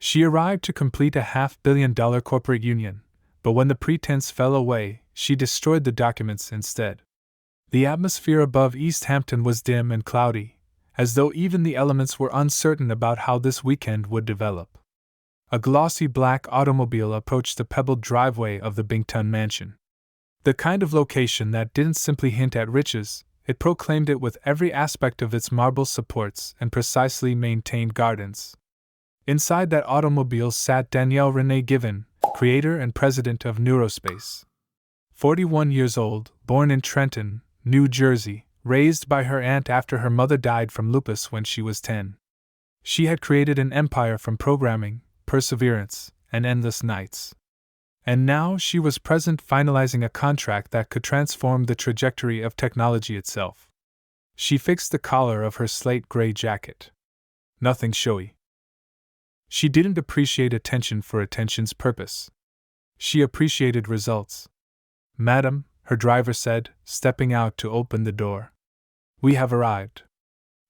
She arrived to complete a $500 million corporate union, but when the pretense fell away, she destroyed the documents instead. The atmosphere above East Hampton was dim and cloudy, as though even the elements were uncertain about how this weekend would develop. A glossy black automobile approached the pebbled driveway of the Bington mansion. The kind of location that didn't simply hint at riches, it proclaimed it with every aspect of its marble supports and precisely maintained gardens. Inside that automobile sat Danielle Renee Given, creator and president of Neurospace. 41 years old, born in Trenton, New Jersey, raised by her aunt after her mother died from lupus when she was 10. She had created an empire from programming, perseverance, and endless nights. And now she was present finalizing a contract that could transform the trajectory of technology itself. She fixed the collar of her slate gray jacket. Nothing showy. She didn't appreciate attention for attention's purpose. She appreciated results. "Madam," her driver said, stepping out to open the door. "We have arrived."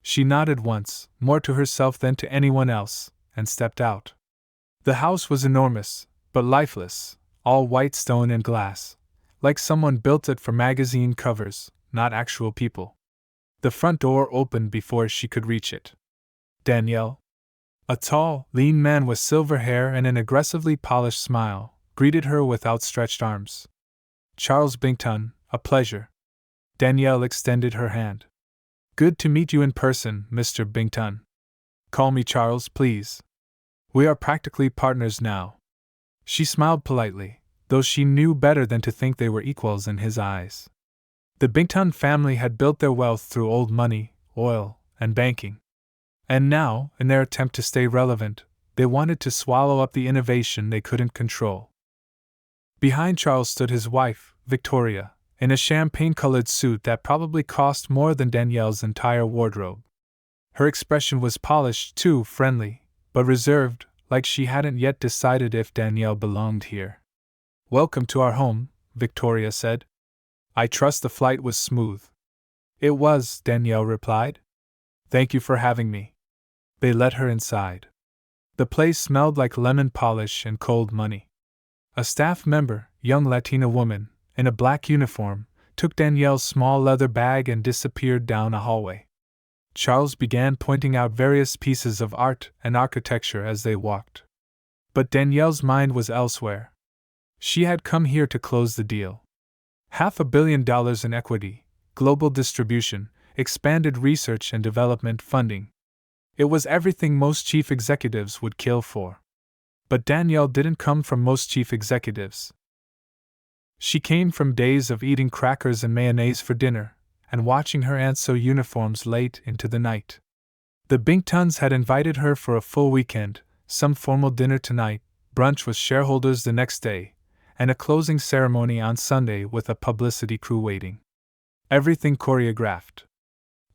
She nodded once, more to herself than to anyone else, and stepped out. The house was enormous, but lifeless, all white stone and glass, like someone built it for magazine covers, not actual people. The front door opened before she could reach it. Danielle, a tall, lean man with silver hair and an aggressively polished smile, greeted her with outstretched arms. "Charles Bington, a pleasure." Danielle extended her hand. "Good to meet you in person, Mr. Bington. Call me Charles, please. We are practically partners now." She smiled politely, though she knew better than to think they were equals in his eyes. The Bington family had built their wealth through old money, oil, and banking. And now, in their attempt to stay relevant, they wanted to swallow up the innovation they couldn't control. Behind Charles stood his wife, Victoria, in a champagne-colored suit that probably cost more than Danielle's entire wardrobe. Her expression was polished too, friendly, but reserved, like she hadn't yet decided if Danielle belonged here. "Welcome to our home," Victoria said. "I trust the flight was smooth." "It was," Danielle replied. "Thank you for having me." They let her inside. The place smelled like lemon polish and cold money. A staff member, young Latina woman, in a black uniform, took Danielle's small leather bag and disappeared down a hallway. Charles began pointing out various pieces of art and architecture as they walked. But Danielle's mind was elsewhere. She had come here to close the deal. $500 million in equity, global distribution, expanded research and development funding. It was everything most chief executives would kill for. But Danielle didn't come from most chief executives. She came from days of eating crackers and mayonnaise for dinner, and watching her aunt sew uniforms late into the night. The Bingtons had invited her for a full weekend, some formal dinner tonight, brunch with shareholders the next day, and a closing ceremony on Sunday with a publicity crew waiting. Everything choreographed.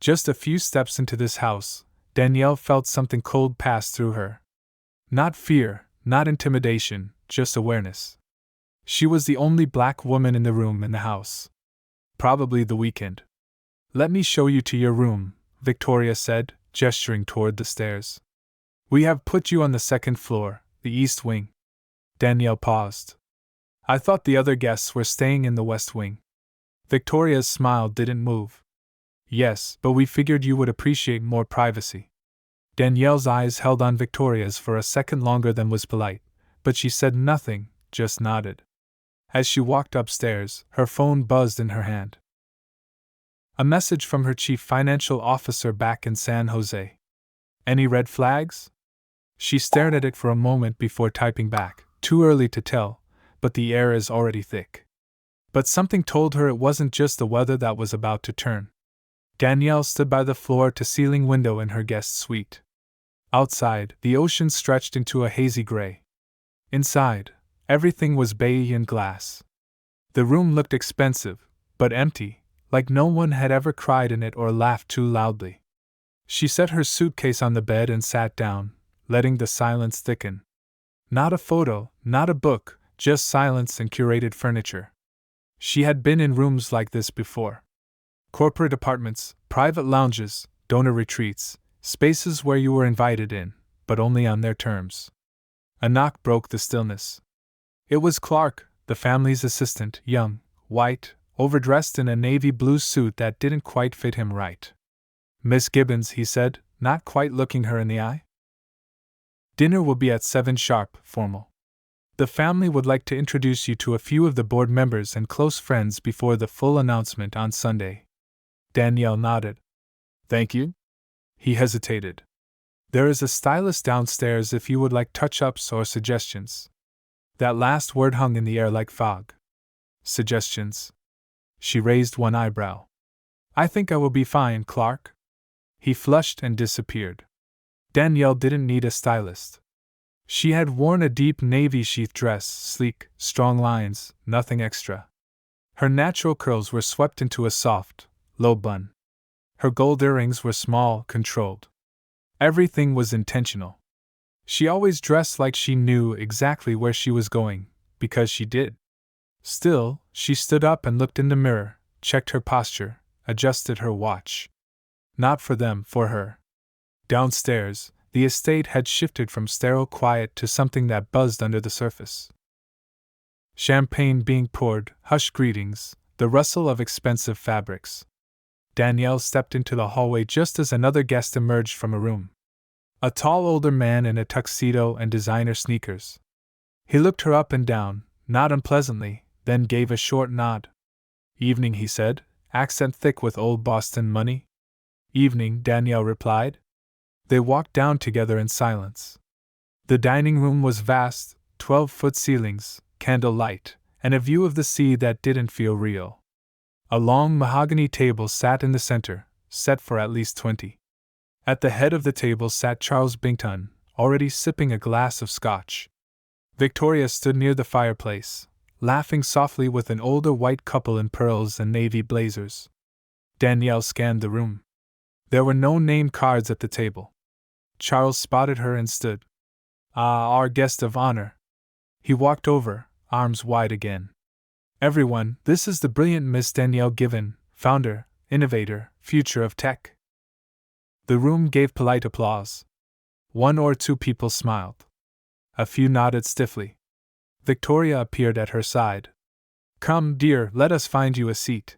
Just a few steps into this house, Danielle felt something cold pass through her. Not fear, not intimidation, just awareness. She was the only black woman in the room in the house. Probably the weekend. "Let me show you to your room," Victoria said, gesturing toward the stairs. "We have put you on the second floor, the east wing." Danielle paused. "I thought the other guests were staying in the west wing." Victoria's smile didn't move. "Yes, but we figured you would appreciate more privacy." Danielle's eyes held on Victoria's for a second longer than was polite, but she said nothing, just nodded. As she walked upstairs, her phone buzzed in her hand. A message from her chief financial officer back in San Jose. "Any red flags?" She stared at it for a moment before typing back, "Too early to tell, but the air is already thick." But something told her it wasn't just the weather that was about to turn. Danielle stood by the floor-to-ceiling window in her guest suite. Outside, the ocean stretched into a hazy gray. Inside, everything was beige and glass. The room looked expensive, but empty, like no one had ever cried in it or laughed too loudly. She set her suitcase on the bed and sat down, letting the silence thicken. Not a photo, not a book, just silence and curated furniture. She had been in rooms like this before. Corporate apartments, private lounges, donor retreats, spaces where you were invited in, but only on their terms. A knock broke the stillness. It was Clark, the family's assistant, young, white, overdressed in a navy blue suit that didn't quite fit him right. "Miss Gibbons," he said, not quite looking her in the eye. "Dinner will be at 7 sharp, formal. The family would like to introduce you to a few of the board members and close friends before the full announcement on Sunday." Danielle nodded. "Thank you?" He hesitated. "There is a stylist downstairs if you would like touch-ups or suggestions." That last word hung in the air like fog. "Suggestions?" She raised one eyebrow. "I think I will be fine, Clark." He flushed and disappeared. Danielle didn't need a stylist. She had worn a deep navy sheath dress, sleek, strong lines, nothing extra. Her natural curls were swept into a soft, low bun. Her gold earrings were small, controlled. Everything was intentional. She always dressed like she knew exactly where she was going, because she did. Still, she stood up and looked in the mirror, checked her posture, adjusted her watch. Not for them, for her. Downstairs, the estate had shifted from sterile quiet to something that buzzed under the surface. Champagne being poured, hushed greetings, the rustle of expensive fabrics. Danielle stepped into the hallway just as another guest emerged from a room. A tall older man in a tuxedo and designer sneakers. He looked her up and down, not unpleasantly, then gave a short nod. "Evening," he said, accent thick with old Boston money. "Evening," Danielle replied. They walked down together in silence. The dining room was vast, 12-foot ceilings, candle light, and a view of the sea that didn't feel real. A long mahogany table sat in the center, set for at least 20. At the head of the table sat Charles Bington, already sipping a glass of scotch. Victoria stood near the fireplace, laughing softly with an older white couple in pearls and navy blazers. Danielle scanned the room. There were no name cards at the table. Charles spotted her and stood. "Ah, our guest of honor." He walked over, arms wide again. "Everyone, this is the brilliant Miss Danielle Given, founder, innovator, future of tech." The room gave polite applause. One or two people smiled. A few nodded stiffly. Victoria appeared at her side. "Come, dear, let us find you a seat."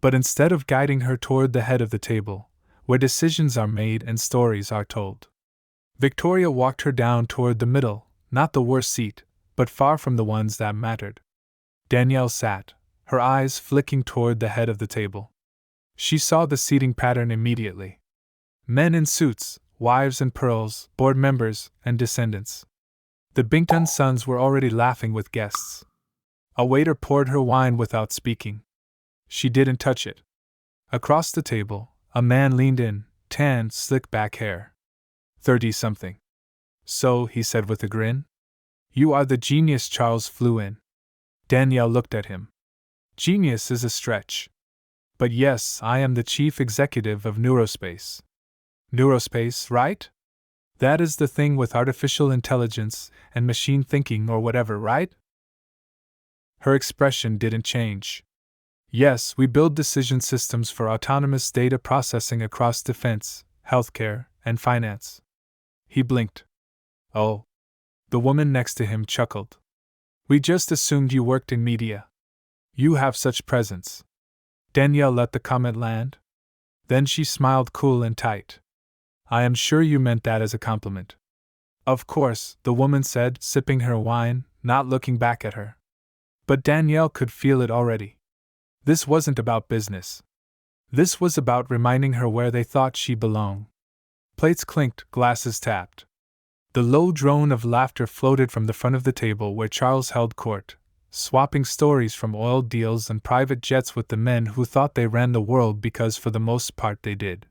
But instead of guiding her toward the head of the table, where decisions are made and stories are told, Victoria walked her down toward the middle, not the worst seat, but far from the ones that mattered. Danielle sat, her eyes flicking toward the head of the table. She saw the seating pattern immediately. Men in suits, wives in pearls, board members, and descendants. The Bington sons were already laughing with guests. A waiter poured her wine without speaking. She didn't touch it. Across the table, a man leaned in, tan, slick-back hair. 30-something. "So," he said with a grin. "You are the genius Charles flew in." Danielle looked at him. "Genius is a stretch. But yes, I am the chief executive of Neurospace." "Neurospace, right? That is the thing with artificial intelligence and machine thinking or whatever, right?" Her expression didn't change. "Yes, we build decision systems for autonomous data processing across defense, healthcare, and finance." He blinked. "Oh." The woman next to him chuckled. "We just assumed you worked in media. You have such presence." Danielle let the comment land. Then she smiled cool and tight. "I am sure you meant that as a compliment." "Of course," the woman said, sipping her wine, not looking back at her. But Danielle could feel it already. This wasn't about business. This was about reminding her where they thought she belonged. Plates clinked, glasses tapped. The low drone of laughter floated from the front of the table where Charles held court, swapping stories from oil deals and private jets with the men who thought they ran the world because for the most part they did.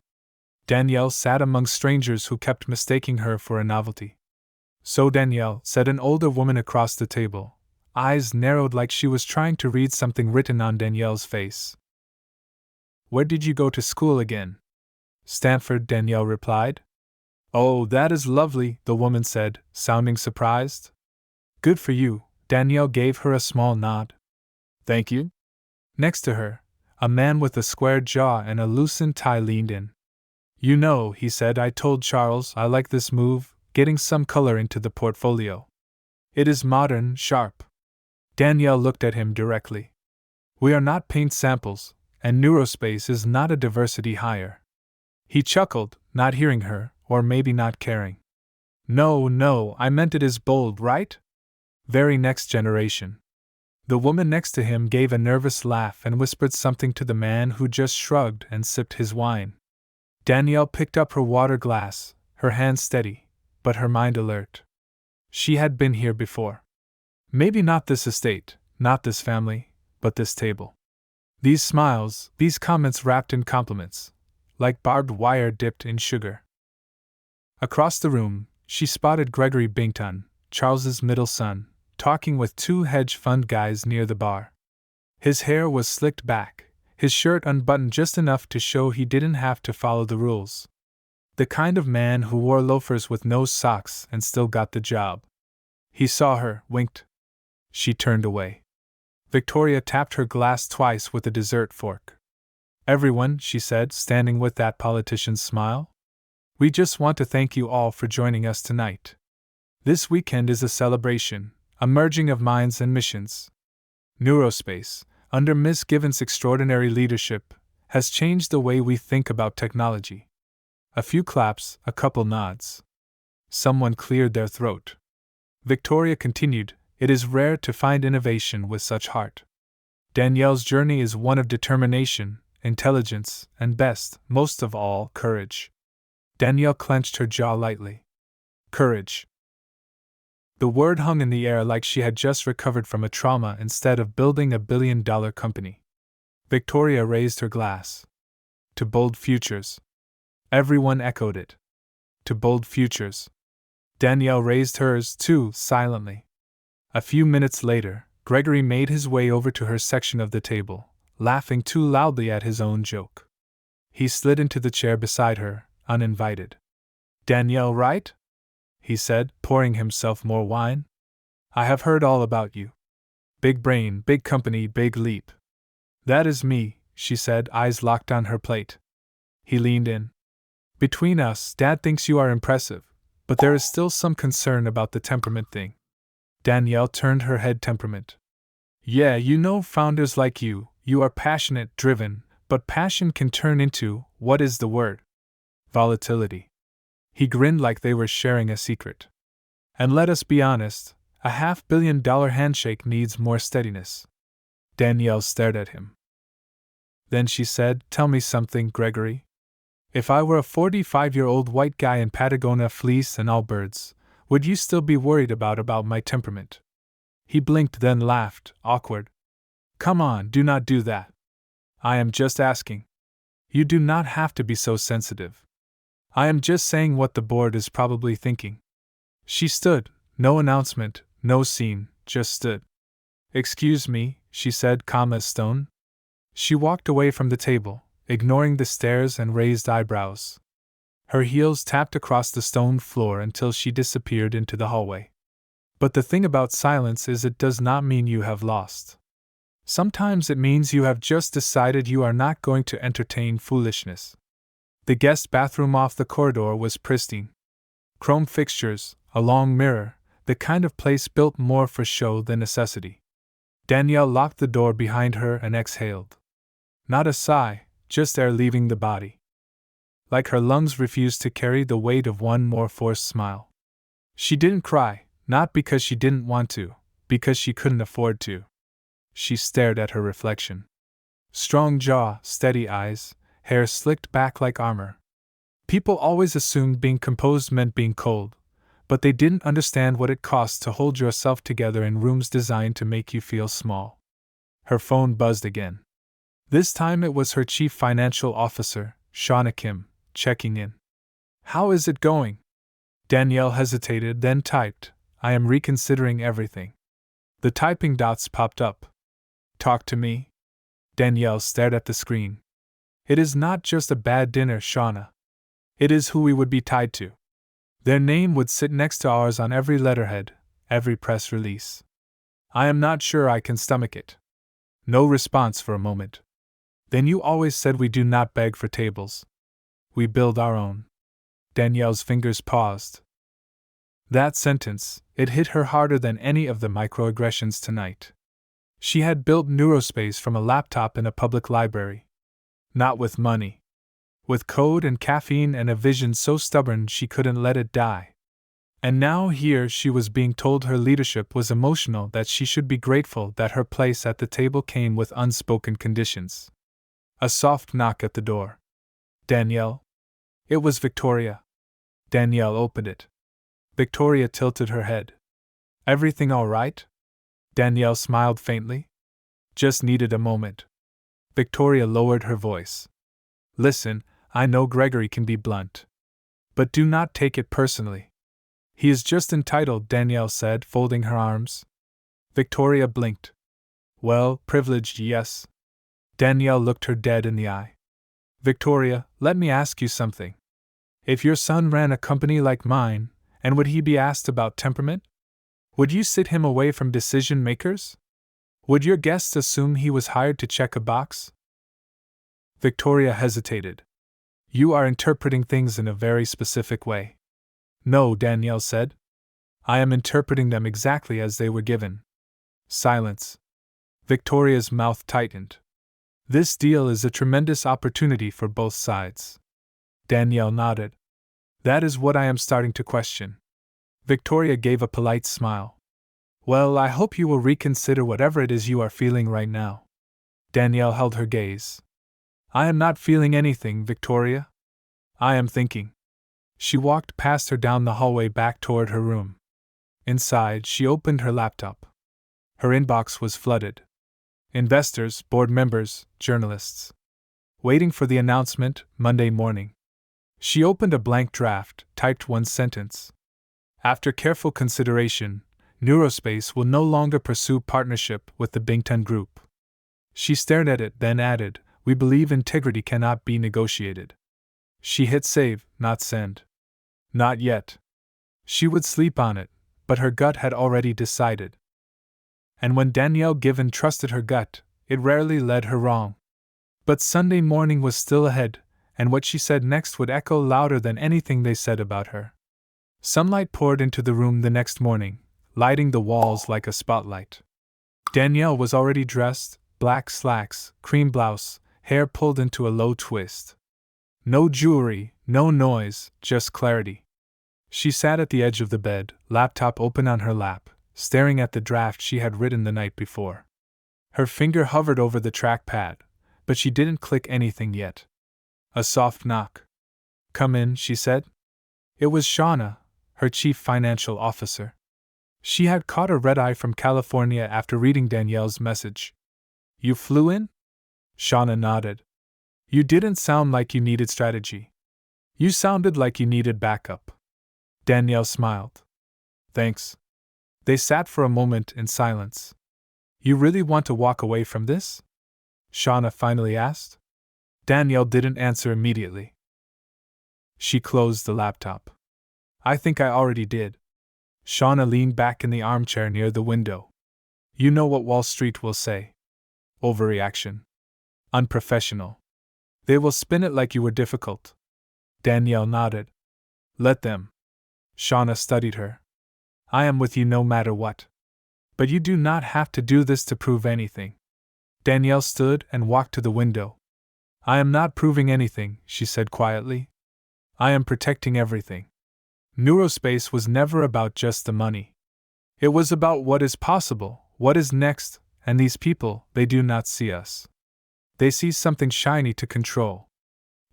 Danielle sat among strangers who kept mistaking her for a novelty. "So Danielle," said an older woman across the table, eyes narrowed like she was trying to read something written on Danielle's face. "Where did you go to school again?" "Stanford," Danielle replied. "Oh, that is lovely," the woman said, sounding surprised. "Good for you," Danielle gave her a small nod. "Thank you." Next to her, a man with a square jaw and a loosened tie leaned in. "You know," he said, "I told Charles I like this move, getting some color into the portfolio." It is modern, sharp. Danielle looked at him directly. We are not paint samples, and Neurospace is not a diversity hire. He chuckled, not hearing her, or maybe not caring. No, I meant it is bold, right? Very next generation. The woman next to him gave a nervous laugh and whispered something to the man who just shrugged and sipped his wine. Danielle picked up her water glass, her hand steady, but her mind alert. She had been here before. Maybe not this estate, not this family, but this table. These smiles, these comments wrapped in compliments, like barbed wire dipped in sugar. Across the room, she spotted Gregory Bington, Charles's middle son, talking with two hedge fund guys near the bar. His hair was slicked back, his shirt unbuttoned just enough to show he didn't have to follow the rules. The kind of man who wore loafers with no socks and still got the job. He saw her, winked. She turned away. Victoria tapped her glass twice with a dessert fork. Everyone, she said, standing with that politician's smile. We just want to thank you all for joining us tonight. This weekend is a celebration, a merging of minds and missions. Neurospace, under Ms. Given's extraordinary leadership, has changed the way we think about technology. A few claps, a couple nods. Someone cleared their throat. Victoria continued, it is rare to find innovation with such heart. Danielle's journey is one of determination, intelligence, and most of all, courage. Danielle clenched her jaw lightly. Courage. The word hung in the air like she had just recovered from a trauma instead of building a billion-dollar company. Victoria raised her glass. To bold futures. Everyone echoed it. To bold futures. Danielle raised hers, too, silently. A few minutes later, Gregory made his way over to her section of the table, laughing too loudly at his own joke. He slid into the chair beside her, uninvited. Danielle, right? He said, pouring himself more wine. I have heard all about you. Big brain, big company, big leap. That is me, she said, eyes locked on her plate. He leaned in. Between us, Dad thinks you are impressive, but there is still some concern about the temperament thing. Danielle turned her head. Temperament. Yeah, you know, founders like you are passionate, driven, but passion can turn into, what is the word? Volatility. He grinned like they were sharing a secret. And let us be honest, a $500 million handshake needs more steadiness. Danielle stared at him. Then she said, tell me something, Gregory. If I were a 45-year-old white guy in Patagonia fleece and all birds, would you still be worried about my temperament? He blinked, then laughed, awkward. Come on, do not do that. I am just asking. You do not have to be so sensitive. I am just saying what the board is probably thinking. She stood, no announcement, no scene, just stood. Excuse me, she said, calm as stone. She walked away from the table, ignoring the stares and raised eyebrows. Her heels tapped across the stone floor until she disappeared into the hallway. But the thing about silence is it does not mean you have lost. Sometimes it means you have just decided you are not going to entertain foolishness. The guest bathroom off the corridor was pristine. Chrome fixtures, a long mirror, the kind of place built more for show than necessity. Danielle locked the door behind her and exhaled. Not a sigh, just air leaving the body. Like her lungs refused to carry the weight of one more forced smile. She didn't cry, not because she didn't want to, because she couldn't afford to. She stared at her reflection. Strong jaw, steady eyes, hair slicked back like armor. People always assumed being composed meant being cold, but they didn't understand what it costs to hold yourself together in rooms designed to make you feel small. Her phone buzzed again. This time it was her chief financial officer, Shauna Kim, checking in. How is it going? Danielle hesitated, then typed, I am reconsidering everything. The typing dots popped up. Talk to me? Danielle stared at the screen. It is not just a bad dinner, Shauna. It is who we would be tied to. Their name would sit next to ours on every letterhead, every press release. I am not sure I can stomach it. No response for a moment. Then you always said we do not beg for tables. We build our own. Danielle's fingers paused. That sentence, it hit her harder than any of the microaggressions tonight. She had built Neurospace from a laptop in a public library. Not with money. With code and caffeine and a vision so stubborn she couldn't let it die. And now here she was being told her leadership was emotional, that she should be grateful that her place at the table came with unspoken conditions. A soft knock at the door. Danielle? It was Victoria. Danielle opened it. Victoria tilted her head. Everything all right? Danielle smiled faintly. Just needed a moment. Victoria lowered her voice. Listen, I know Gregory can be blunt. But do not take it personally. He is just entitled, Danielle said, folding her arms. Victoria blinked. Well, privileged, yes. Danielle looked her dead in the eye. Victoria, let me ask you something. If your son ran a company like mine, and would he be asked about temperament? Would you sit him away from decision makers? Would your guests assume he was hired to check a box? Victoria hesitated. You are interpreting things in a very specific way. No, Danielle said. I am interpreting them exactly as they were given. Silence. Victoria's mouth tightened. This deal is a tremendous opportunity for both sides. Danielle nodded. That is what I am starting to question. Victoria gave a polite smile. Well, I hope you will reconsider whatever it is you are feeling right now. Danielle held her gaze. I am not feeling anything, Victoria. I am thinking. She walked past her down the hallway back toward her room. Inside, she opened her laptop. Her inbox was flooded. Investors, board members, journalists. Waiting for the announcement, Monday morning. She opened a blank draft, typed one sentence. After careful consideration, Neurospace will no longer pursue partnership with the Bington Group. She stared at it, then added, We believe integrity cannot be negotiated. She hit save, not send. Not yet. She would sleep on it, but her gut had already decided. And when Danielle Given trusted her gut, it rarely led her wrong. But Sunday morning was still ahead, and what she said next would echo louder than anything they said about her. Sunlight poured into the room the next morning, lighting the walls like a spotlight. Danielle was already dressed, black slacks, cream blouse, hair pulled into a low twist. No jewelry, no noise, just clarity. She sat at the edge of the bed, laptop open on her lap, staring at the draft she had written the night before. Her finger hovered over the trackpad, but she didn't click anything yet. A soft knock. Come in, she said. It was Shauna, her chief financial officer. She had caught a red-eye from California after reading Danielle's message. You flew in? Shauna nodded. You didn't sound like you needed strategy. You sounded like you needed backup. Danielle smiled. Thanks. They sat for a moment in silence. You really want to walk away from this? Shauna finally asked. Danielle didn't answer immediately. She closed the laptop. I think I already did. Shauna leaned back in the armchair near the window. You know what Wall Street will say. Overreaction. Unprofessional. They will spin it like you were difficult. Danielle nodded. Let them. Shauna studied her. I am with you no matter what. But you do not have to do this to prove anything. Danielle stood and walked to the window. I am not proving anything, she said quietly. I am protecting everything. Neurospace was never about just the money. It was about what is possible, what is next, and these people, they do not see us. They see something shiny to control.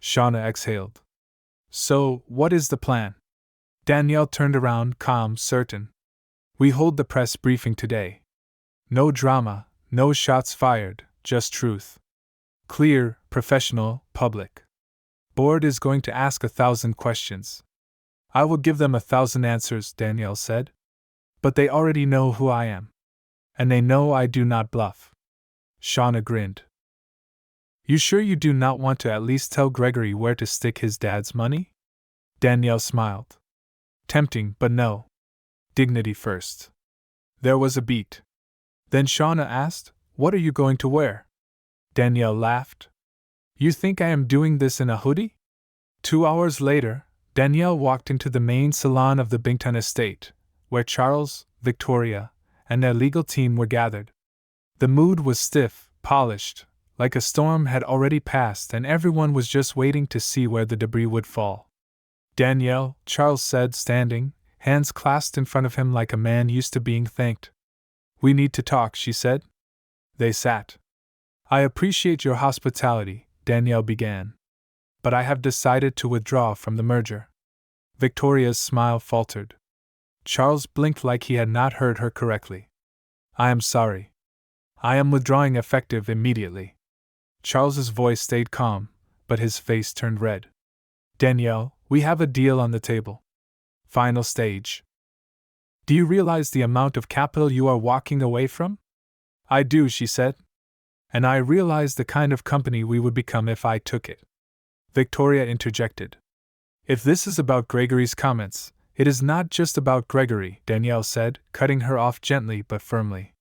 Shauna exhaled. So, what is the plan? Danielle turned around, calm, certain. We hold the press briefing today. No drama, no shots fired, just truth. Clear, professional, public. Board is going to ask 1,000 questions. I will give them 1,000 answers, Danielle said. But they already know who I am. And they know I do not bluff. Shauna grinned. You sure you do not want to at least tell Gregory where to stick his dad's money? Danielle smiled. Tempting, but no. Dignity first. There was a beat. Then Shauna asked, What are you going to wear? Danielle laughed. You think I am doing this in a hoodie? 2 hours later, Danielle walked into the main salon of the Bington estate, where Charles, Victoria, and their legal team were gathered. The mood was stiff, polished, like a storm had already passed and everyone was just waiting to see where the debris would fall. Danielle, Charles said, standing, hands clasped in front of him like a man used to being thanked. We need to talk, she said. They sat. I appreciate your hospitality, Danielle began. But I have decided to withdraw from the merger. Victoria's smile faltered. Charles blinked like he had not heard her correctly. I am sorry. I am withdrawing effective immediately. Charles's voice stayed calm, but his face turned red. Danielle, we have a deal on the table. Final stage. Do you realize the amount of capital you are walking away from? I do, she said. And I realize the kind of company we would become if I took it. Victoria interjected. If this is about Gregory's comments, it is not just about Gregory, Danielle said, cutting her off gently but firmly.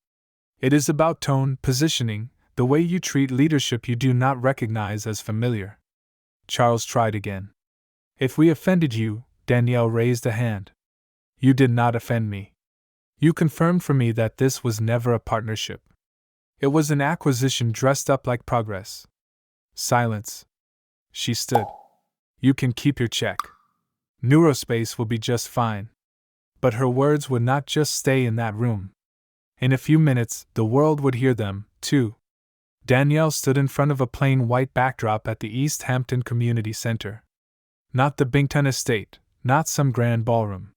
It is about tone, positioning, the way you treat leadership you do not recognize as familiar. Charles tried again. If we offended you, Danielle raised a hand. You did not offend me. You confirmed for me that this was never a partnership. It was an acquisition dressed up like progress. Silence. She stood. You can keep your check. Neurospace will be just fine. But her words would not just stay in that room. In a few minutes, the world would hear them, too. Danielle stood in front of a plain white backdrop at the East Hampton Community Center. Not the Bington estate, not some grand ballroom.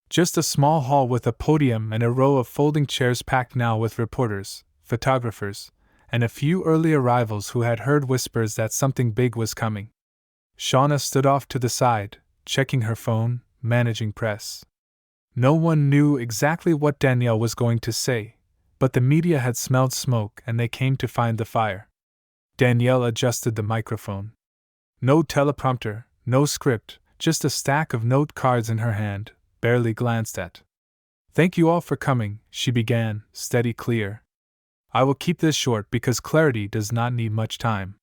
Just a small hall with a podium and a row of folding chairs packed now with reporters, photographers, and a few early arrivals who had heard whispers that something big was coming. Shauna stood off to the side, checking her phone, managing press. No one knew exactly what Danielle was going to say, but the media had smelled smoke and they came to find the fire. Danielle adjusted the microphone. No teleprompter, no script, just a stack of note cards in her hand, barely glanced at. Thank you all for coming, she began, steady, clear. I will keep this short because clarity does not need much time.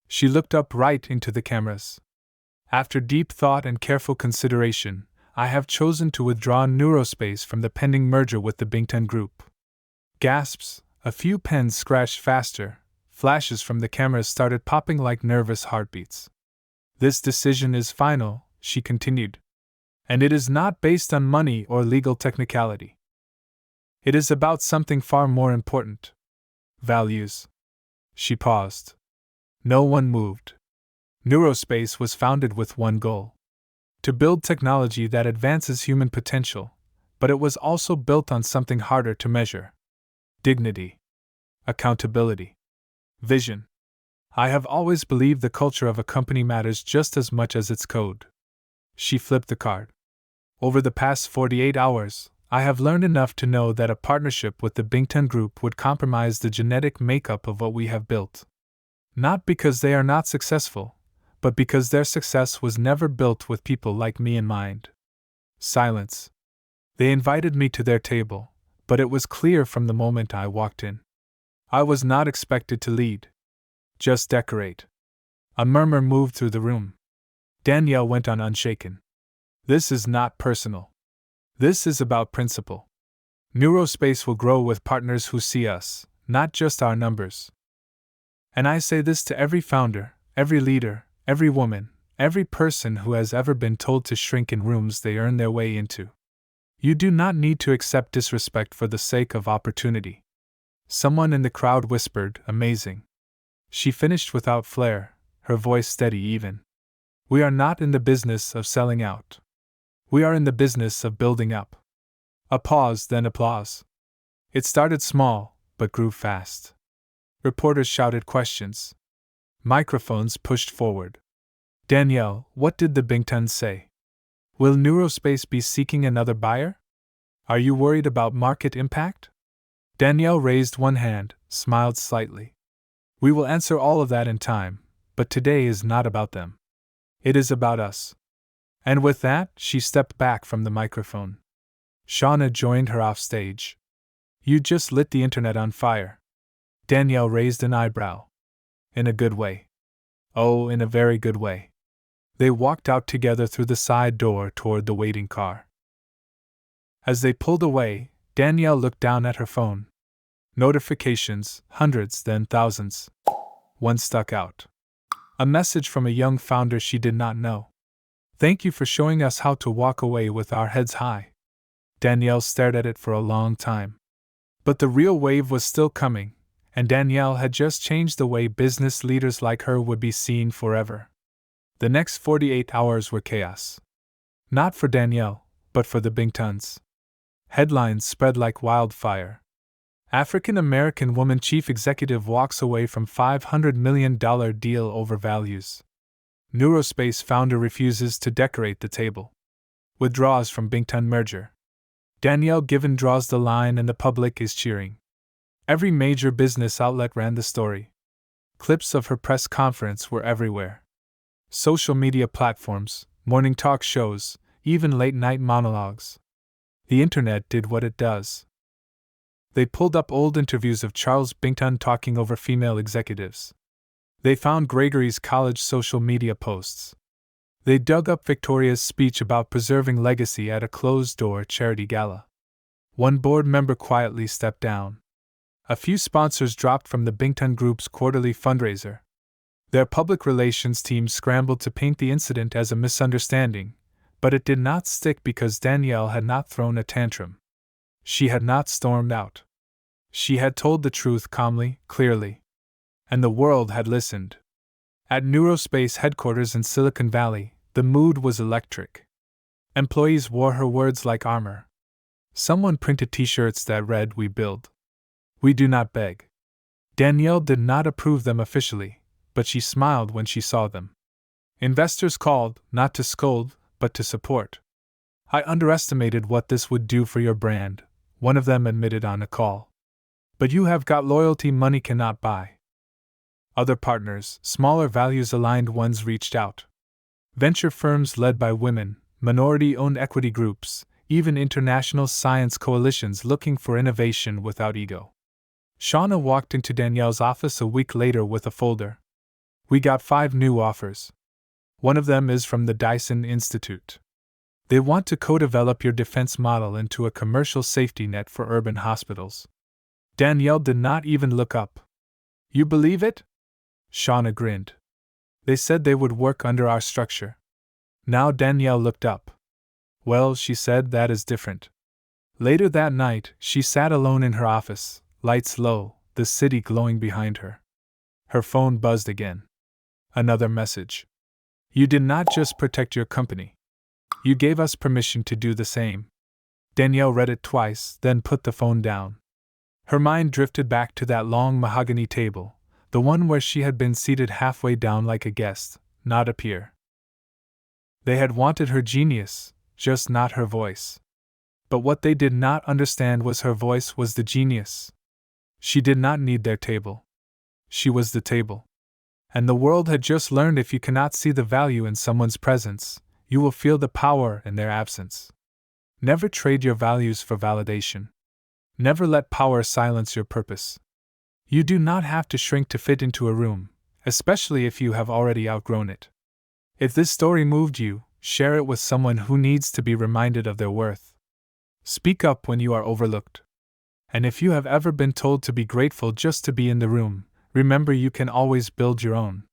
She looked up right into the cameras. After deep thought and careful consideration, I have chosen to withdraw Neurospace from the pending merger with the Bington Group. Gasps, a few pens scratched faster, flashes from the cameras started popping like nervous heartbeats. This decision is final, she continued. And it is not based on money or legal technicality. It is about something far more important. Values. She paused. No one moved. Neurospace was founded with one goal: to build technology that advances human potential, but it was also built on something harder to measure: dignity, accountability, vision. I have always believed the culture of a company matters just as much as its code. She flipped the card. Over the past 48 hours, I have learned enough to know that a partnership with the Bington Group would compromise the genetic makeup of what we have built. Not because they are not successful, but because their success was never built with people like me in mind. Silence. They invited me to their table, but it was clear from the moment I walked in. I was not expected to lead. Just decorate. A murmur moved through the room. Danielle went on unshaken. This is not personal. This is about principle. Neurospace will grow with partners who see us, not just our numbers. And I say this to every founder, every leader, every woman, every person who has ever been told to shrink in rooms they earn their way into. You do not need to accept disrespect for the sake of opportunity. Someone in the crowd whispered, amazing. She finished without flair, her voice steady even. We are not in the business of selling out. We are in the business of building up. A pause, then applause. It started small, but grew fast. Reporters shouted questions. Microphones pushed forward. Danielle, what did the Bingtons say? Will Neurospace be seeking another buyer? Are you worried about market impact? Danielle raised one hand, smiled slightly. We will answer all of that in time, but today is not about them. It is about us. And with that, she stepped back from the microphone. Shauna joined her off stage. You just lit the internet on fire. Danielle raised an eyebrow. In a good way. Oh, in a very good way. They walked out together through the side door toward the waiting car. As they pulled away, Danielle looked down at her phone. Notifications, hundreds, then thousands. One stuck out. A message from a young founder she did not know. "Thank you for showing us how to walk away with our heads high." Danielle stared at it for a long time. But the real wave was still coming, and Danielle had just changed the way business leaders like her would be seen forever. The next 48 hours were chaos. Not for Danielle, but for the Bingtons. Headlines spread like wildfire. African American woman chief executive walks away from $500 million deal over values. Neurospace founder refuses to decorate the table. Withdraws from Bington merger. Danielle Given draws the line and the public is cheering. Every major business outlet ran the story. Clips of her press conference were everywhere. Social media platforms, morning talk shows, even late-night monologues. The internet did what it does. They pulled up old interviews of Charles Bington talking over female executives. They found Gregory's college social media posts. They dug up Victoria's speech about preserving legacy at a closed-door charity gala. One board member quietly stepped down. A few sponsors dropped from the Bington Group's quarterly fundraiser. Their public relations team scrambled to paint the incident as a misunderstanding, but it did not stick because Danielle had not thrown a tantrum. She had not stormed out. She had told the truth calmly, clearly. And the world had listened. At Neurospace headquarters in Silicon Valley, the mood was electric. Employees wore her words like armor. Someone printed t-shirts that read, "We build. We do not beg." Danielle did not approve them officially, but she smiled when she saw them. Investors called, not to scold, but to support. "I underestimated what this would do for your brand," one of them admitted on a call. "But you have got loyalty money cannot buy." Other partners, smaller values-aligned ones, reached out. Venture firms led by women, minority-owned equity groups, even international science coalitions looking for innovation without ego. Shauna walked into Danielle's office a week later with a folder. "We got 5 new offers. One of them is from the Dyson Institute. They want to co-develop your defense model into a commercial safety net for urban hospitals." Danielle did not even look up. "You believe it?" Shauna grinned. "They said they would work under our structure." Now Danielle looked up. "Well," she said, "that is different." Later that night, she sat alone in her office, lights low, the city glowing behind her. Her phone buzzed again. Another message. "You did not just protect your company. You gave us permission to do the same." Danielle read it twice, then put the phone down. Her mind drifted back to that long mahogany table, the one where she had been seated halfway down like a guest, not a peer. They had wanted her genius, just not her voice. But what they did not understand was her voice was the genius. She did not need their table. She was the table. And the world had just learned if you cannot see the value in someone's presence, you will feel the power in their absence. Never trade your values for validation. Never let power silence your purpose. You do not have to shrink to fit into a room, especially if you have already outgrown it. If this story moved you, share it with someone who needs to be reminded of their worth. Speak up when you are overlooked. And if you have ever been told to be grateful just to be in the room, remember you can always build your own.